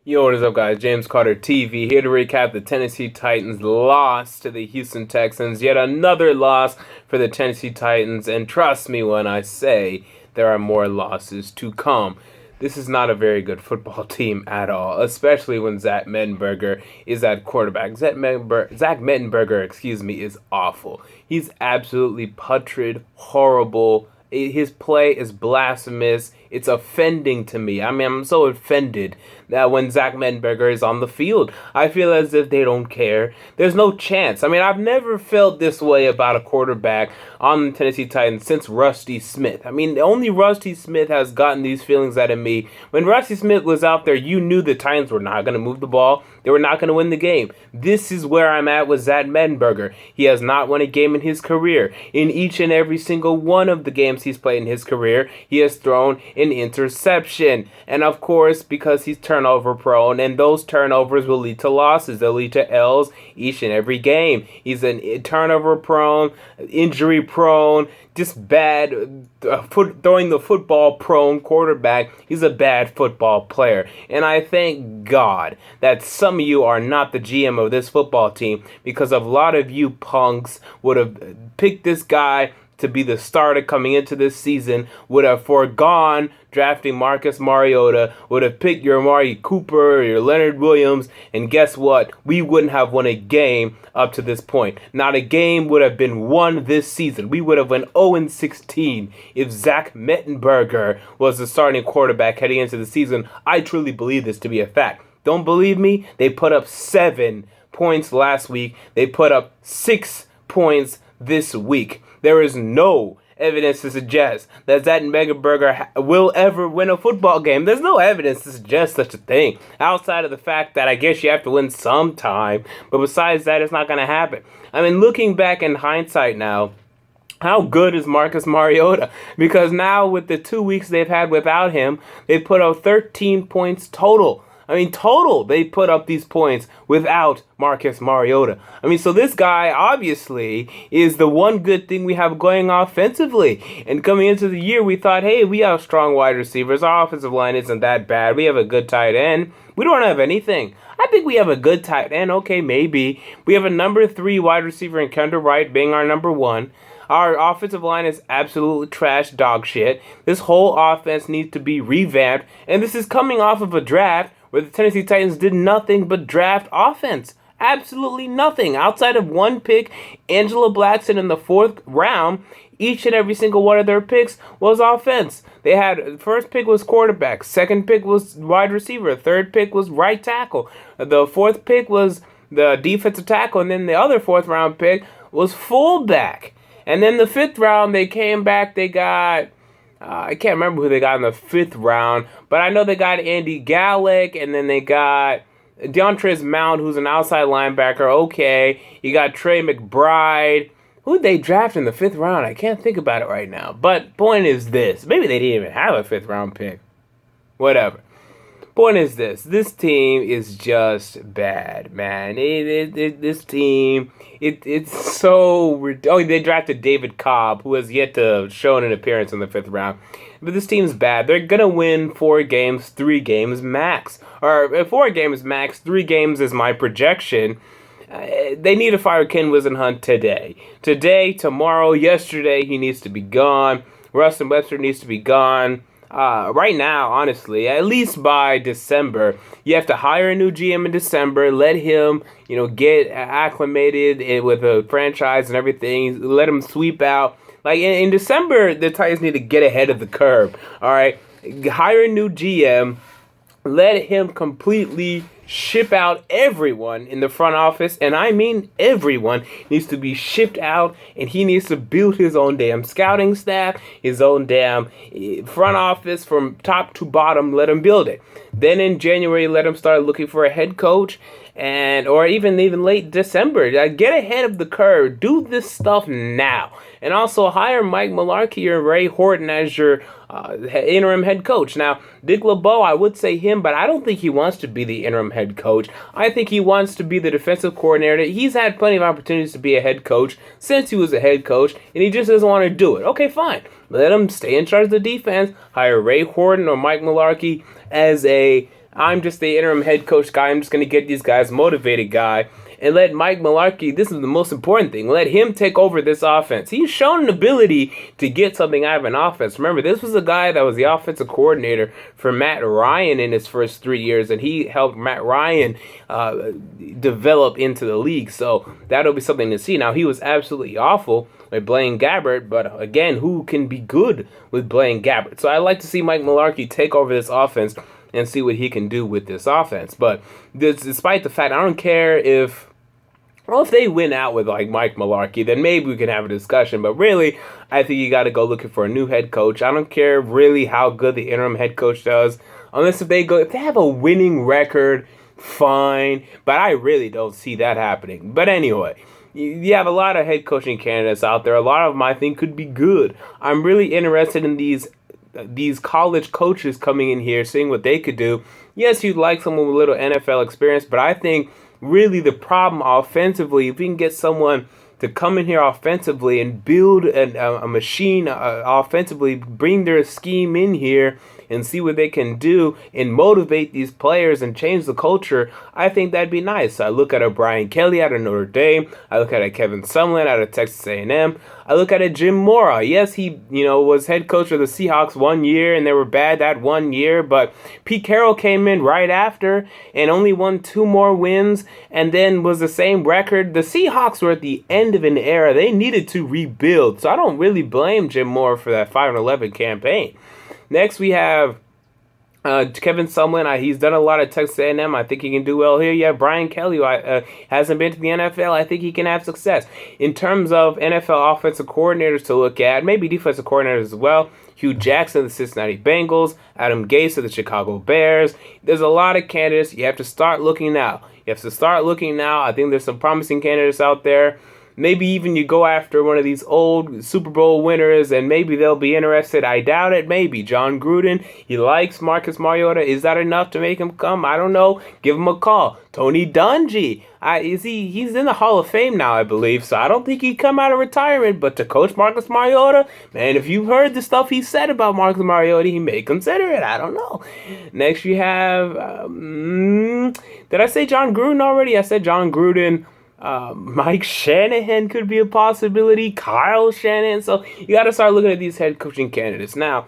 Yo, what is up, guys? James Carter TV here to recap the Tennessee Titans' loss to the Houston Texans. Yet another loss for the Tennessee Titans, and trust me when I say there are more losses to come. This is not a very good football team at all, especially when Zach Mettenberger is at quarterback. Zach Mettenberger, is awful. He's absolutely putrid, horrible. His play is blasphemous. It's offending to me. I mean, I'm so offended that when Zach Mettenberger is on the field, I feel as if they don't care. There's no chance. I mean, I've never felt this way about a quarterback on the Tennessee Titans since Rusty Smith. I mean, only Rusty Smith has gotten these feelings out of me. When Rusty Smith was out there, you knew the Titans were not going to move the ball. They were not going to win the game. This is where I'm at with Zach Mettenberger. He has not won a game in his career. In each and every single one of the games he's played in his career, he has thrown an interception. And of course, because he's turnover prone, and those turnovers will lead to losses. They'll lead to L's each and every game. He's a turnover prone, injury prone, just bad throwing the football prone quarterback. He's a bad football player. And I thank God that some of you are not the GM of this football team, because a lot of you punks would have picked this guy to be the starter coming into this season, would have foregone drafting Marcus Mariota, would have picked your Amari Cooper or your Leonard Williams, and guess what? We wouldn't have won a game up to this point. Not a game would have been won this season. We would have went 0-16 if Zach Mettenberger was the starting quarterback heading into the season. I truly believe this to be a fact. Don't believe me? They put up 7 points last week. They put up 6 points this week. There is no evidence to suggest that Zach Mettenberger will ever win a football game. There's no evidence to suggest such a thing, outside of the fact that I guess you have to win sometime. But besides that, it's not going to happen. I mean, looking back in hindsight now, how good is Marcus Mariota? Because now with the 2 weeks they've had without him, they put up 13 points total. I mean, total, they put up these points without Marcus Mariota. I mean, so this guy obviously is the one good thing we have going offensively. And coming into the year, we thought, hey, we have strong wide receivers. Our offensive line isn't that bad. We have a good tight end. We don't have anything. I think we have a good tight end. Okay, maybe. We have a number 3 wide receiver in Kendall Wright being our number 1. Our offensive line is absolutely trash dog shit. This whole offense needs to be revamped. And this is coming off of a draft where the Tennessee Titans did nothing but draft offense. Absolutely nothing. Outside of one pick, Angela Blackson in the 4th round, each and every single one of their picks was offense. They had, first pick was quarterback, second pick was wide receiver, third pick was right tackle, the 4th pick was the defensive tackle, and then the other 4th round pick was fullback. And then the 5th round, they came back, they got... I can't remember who they got in the 5th round, but I know they got Andy Gallick, and then they got DeAndre Mount, who's an outside linebacker. Okay, you got Trey McBride. Who did they draft in the 5th round? I can't think about it right now. But point is this. Maybe they didn't even have a 5th round pick. Whatever. Point is this team is just bad, man. This team, it's so... Oh, they drafted David Cobb, who has yet to show an appearance in the 5th round. But this team's bad. They're going to win 4 games, 3 games max. Or 4 games max, 3 games is my projection. They need to fire Ken Wisenhunt today. Today, tomorrow, yesterday, he needs to be gone. Rustin Webster needs to be gone. Right now, honestly, at least by December, you have to hire a new GM in December, let him, get acclimated with a franchise and everything, let him sweep out. Like, in December, the Titans need to get ahead of the curve, all right? Hire a new GM, let him completely ship out everyone in the front office, and I mean everyone needs to be shipped out, and he needs to build his own damn scouting staff, his own damn front office from top to bottom. Let him build it. Then in January, let him start looking for a head coach, or even late December. Get ahead of the curve. Do this stuff now. And also hire Mike Mularkey or Ray Horton as your interim head coach. Now, Dick LeBeau, I would say him, but I don't think he wants to be the interim head coach. I think he wants to be the defensive coordinator. He's had plenty of opportunities to be a head coach since he was a head coach, and he just doesn't want to do it. Okay, fine. Let him stay in charge of the defense. Hire Ray Horton or Mike Mularkey as a I'm just the interim head coach guy. I'm just going to get these guys motivated guy. And let Mike Mularkey, this is the most important thing, let him take over this offense. He's shown an ability to get something out of an offense. Remember, this was a guy that was the offensive coordinator for Matt Ryan in his first 3 years, and he helped Matt Ryan develop into the league. So that'll be something to see. Now, he was absolutely awful with Blaine Gabbert, but again, who can be good with Blaine Gabbert? So I'd like to see Mike Mularkey take over this offense and see what he can do with this offense. But despite the fact, I don't care if they win out with like Mike Mularkey, then maybe we can have a discussion. But really, I think you got to go looking for a new head coach. I don't care really how good the interim head coach does, unless if they have a winning record, fine. But I really don't see that happening. But anyway, you have a lot of head coaching candidates out there. A lot of them I think could be good. I'm really interested in these college coaches coming in here, seeing what they could do. Yes, you'd like someone with a little NFL experience, but I think really the problem offensively, if we can get someone to come in here offensively and build a machine offensively, bring their scheme in here and see what they can do and motivate these players and change the culture, I think that'd be nice. So I look at a Brian Kelly out of Notre Dame. I look at a Kevin Sumlin out of Texas A&M. I look at a Jim Mora. Yes, he was head coach of the Seahawks 1 year, and they were bad that 1 year. But Pete Carroll came in right after and only won 2 more wins, and then was the same record. The Seahawks were at the end of an era. They needed to rebuild. So I don't really blame Jim Mora for that 5-11 campaign. Next, we have Kevin Sumlin. He's done a lot at Texas A&M. I think he can do well here. You have Brian Kelly, who hasn't been to the NFL. I think he can have success. In terms of NFL offensive coordinators to look at, maybe defensive coordinators as well, Hugh Jackson of the Cincinnati Bengals, Adam Gase of the Chicago Bears. There's a lot of candidates. You have to start looking now. I think there's some promising candidates out there. Maybe even you go after one of these old Super Bowl winners and maybe they'll be interested. I doubt it. Maybe John Gruden. He likes Marcus Mariota. Is that enough to make him come? I don't know. Give him a call. Tony Dungy. He's in the Hall of Fame now, I believe. So I don't think he'd come out of retirement. But to coach Marcus Mariota, man, if you've heard the stuff he said about Marcus Mariota, he may consider it. I don't know. Next you have, did I say John Gruden already? I said John Gruden. Mike Shanahan could be a possibility. Kyle Shanahan. So you got to start looking at these head coaching candidates. Now,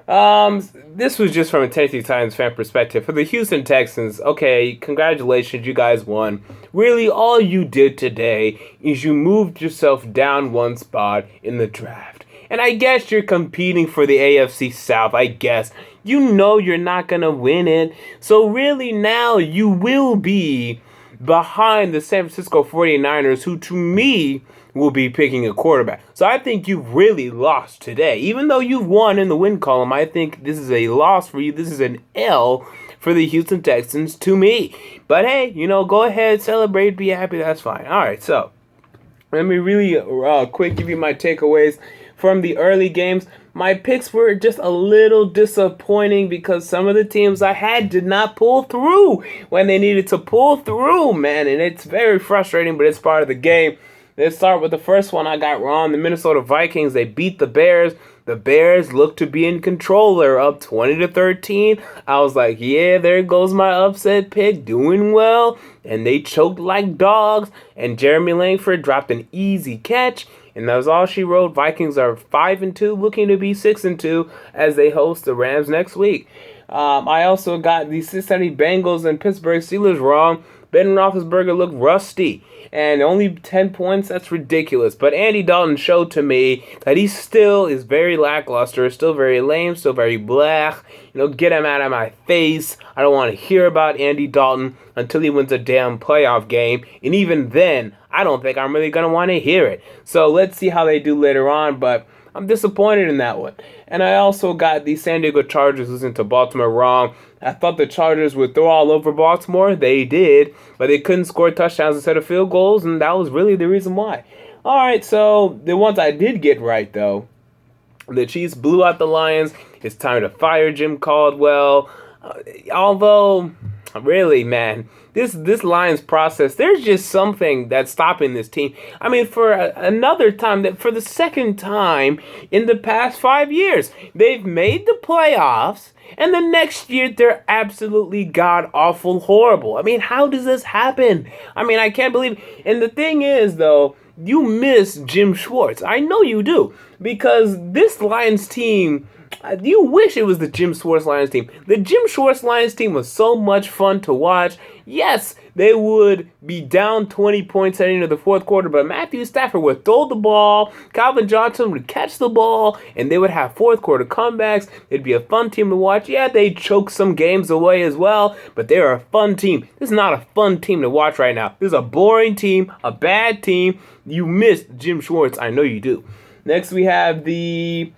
this was just from a Tennessee Titans fan perspective. For the Houston Texans, okay, congratulations, you guys won. Really, all you did today is you moved yourself down one spot in the draft. And I guess you're competing for the AFC South, I guess. You know you're not going to win it. So really now you will be behind the San Francisco 49ers, who to me will be picking a quarterback. So I think you've really lost today. Even though you've won in the win column, I think this is a loss for you. This is an L for the Houston Texans to me. But hey, go ahead, celebrate, be happy, that's fine. All right, so let me really quick give you my takeaways from the early games. My picks were just a little disappointing because some of the teams I had did not pull through when they needed to pull through, man. And it's very frustrating, but it's part of the game. Let's start with the first one I got wrong. The Minnesota Vikings, they beat the Bears. The Bears look to be in control. They're up 20-13. I was like, yeah, there goes my upset pick, doing well. And they choked like dogs. And Jeremy Langford dropped an easy catch. And that was all she wrote. Vikings are 5-2, looking to be 6-2 as they host the Rams next week. I also got the Cincinnati Bengals and Pittsburgh Steelers wrong. Ben Roethlisberger looked rusty. And only 10 points, that's ridiculous. But Andy Dalton showed to me that he still is very lackluster, still very lame, still very blah. Get him out of my face. I don't want to hear about Andy Dalton until he wins a damn playoff game. And even then, I don't think I'm really going to want to hear it. So let's see how they do later on. But I'm disappointed in that one. And I also got the San Diego Chargers losing to Baltimore wrong. I thought the Chargers would throw all over Baltimore. They did. But they couldn't score touchdowns instead of field goals. And that was really the reason why. All right, so the ones I did get right, though. The Chiefs blew out the Lions. It's time to fire Jim Caldwell. Although Really, man, this Lions process, there's just something that's stopping this team. I mean, for another time, that for the second time in the past 5 years, they've made the playoffs, and the next year they're absolutely god awful horrible. I mean, how does this happen? I mean, I can't believe. And the thing is, though, you miss Jim Schwartz. I know you do, because this Lions team. You wish it was the Jim Schwartz Lions team. The Jim Schwartz Lions team was so much fun to watch. Yes, they would be down 20 points heading into the fourth quarter, but Matthew Stafford would throw the ball, Calvin Johnson would catch the ball, and they would have fourth quarter comebacks. It'd be a fun team to watch. Yeah, they choke some games away as well, but they're a fun team. This is not a fun team to watch right now. This is a boring team, a bad team. You miss Jim Schwartz. I know you do. Next, we have the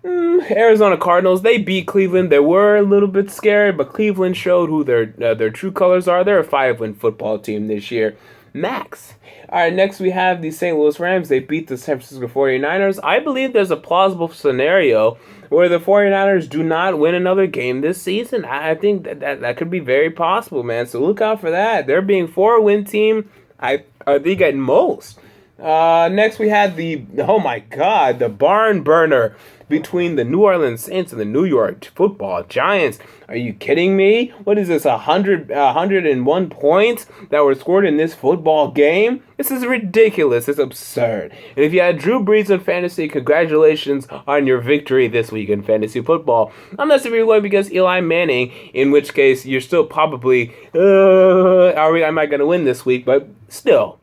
Arizona Cardinals. They beat Cleveland. They were a little bit scared, but Cleveland showed who their true colors are. They're a 5-win football team this year. Max. All right, next we have the St. Louis Rams. They beat the San Francisco 49ers. I believe there's a plausible scenario where the 49ers do not win another game this season. I think that could be very possible, man. So look out for that. They're being 4-win team. I think at most. Next we had the barn burner between the New Orleans Saints and the New York Football Giants. Are you kidding me? What is this, 101 points that were scored in this football game? This is ridiculous. It's absurd. And if you had Drew Brees in fantasy, congratulations on your victory this week in fantasy football. Unless if you're going against Eli Manning, in which case you're still probably, am I going to win this week? But still.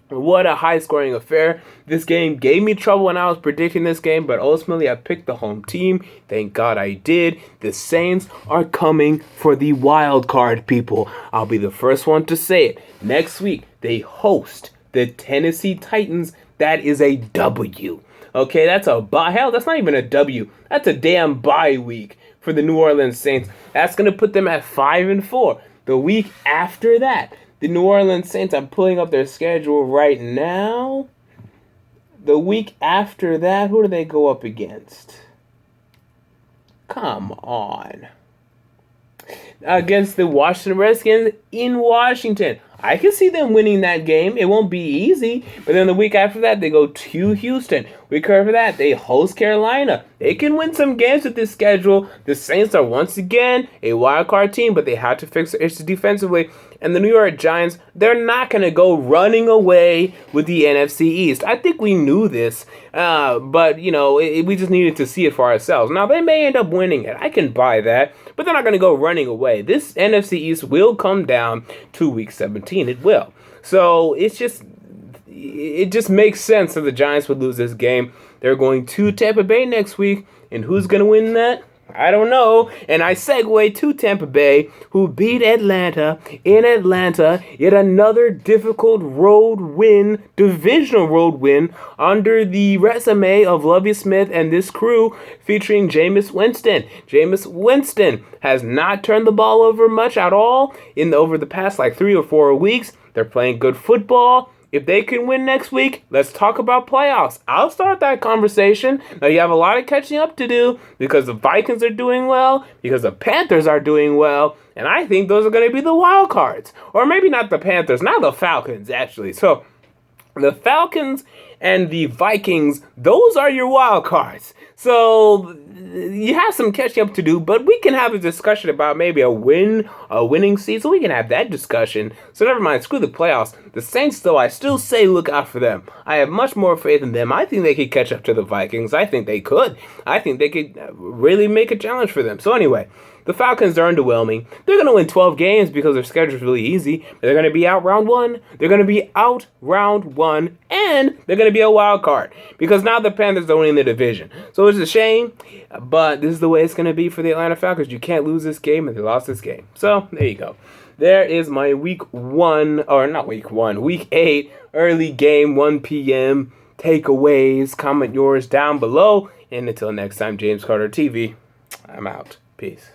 What a high-scoring affair. This game gave me trouble when I was predicting this game, but ultimately I picked the home team. Thank God I did. The Saints are coming for the wild card, people. I'll be the first one to say it. Next week, they host the Tennessee Titans. That is a W. Okay, that's a bye. Hell, that's not even a W. That's a damn bye week for the New Orleans Saints. That's going to put them at 5-4. The week after that, the New Orleans Saints, I'm pulling up their schedule right now. The week after that, who do they go up against? Come on. Against the Washington Redskins in Washington. I can see them winning that game. It won't be easy. But then the week after that, they go to Houston. Week after that, they host Carolina. They can win some games with this schedule. The Saints are once again a wild card team, but they have to fix their issues defensively. And the New York Giants, they're not going to go running away with the NFC East. I think we knew this, but, we just needed to see it for ourselves. Now, they may end up winning it. I can buy that, but they're not going to go running away. This NFC East will come down to Week 17. It will. So, it just makes sense that the Giants would lose this game. They're going to Tampa Bay next week, and who's going to win that? I don't know. And I segue to Tampa Bay, who beat Atlanta in Atlanta. Yet another difficult divisional road win, under the resume of Lovie Smith and this crew featuring Jameis Winston. Jameis Winston has not turned the ball over much at all over the past 3 or 4 weeks. They're playing good football. If they can win next week, let's talk about playoffs. I'll start that conversation. Now, you have a lot of catching up to do because the Vikings are doing well, because the Panthers are doing well, and I think those are going to be the wild cards. Or maybe not the Panthers, not the Falcons, actually. So, the Falcons and the Vikings, those are your wild cards. So, you have some catching up to do, but we can have a discussion about maybe a winning season. We can have that discussion. So never mind, screw the playoffs. The Saints, though, I still say look out for them. I have much more faith in them. I think they could catch up to the Vikings. I think they could. I think they could really make a challenge for them. So anyway, the Falcons are underwhelming. They're going to win 12 games because their schedule is really easy. But they're going to be out round one. They're going to be out round one. And they're going to be a wild card. Because now the Panthers are winning the division. So it's a shame. But this is the way it's going to be for the Atlanta Falcons. You can't lose this game, and they lost this game. So there you go. There is my week 8 early game, 1 p.m. takeaways. Comment yours down below. And until next time, James Carter TV, I'm out. Peace.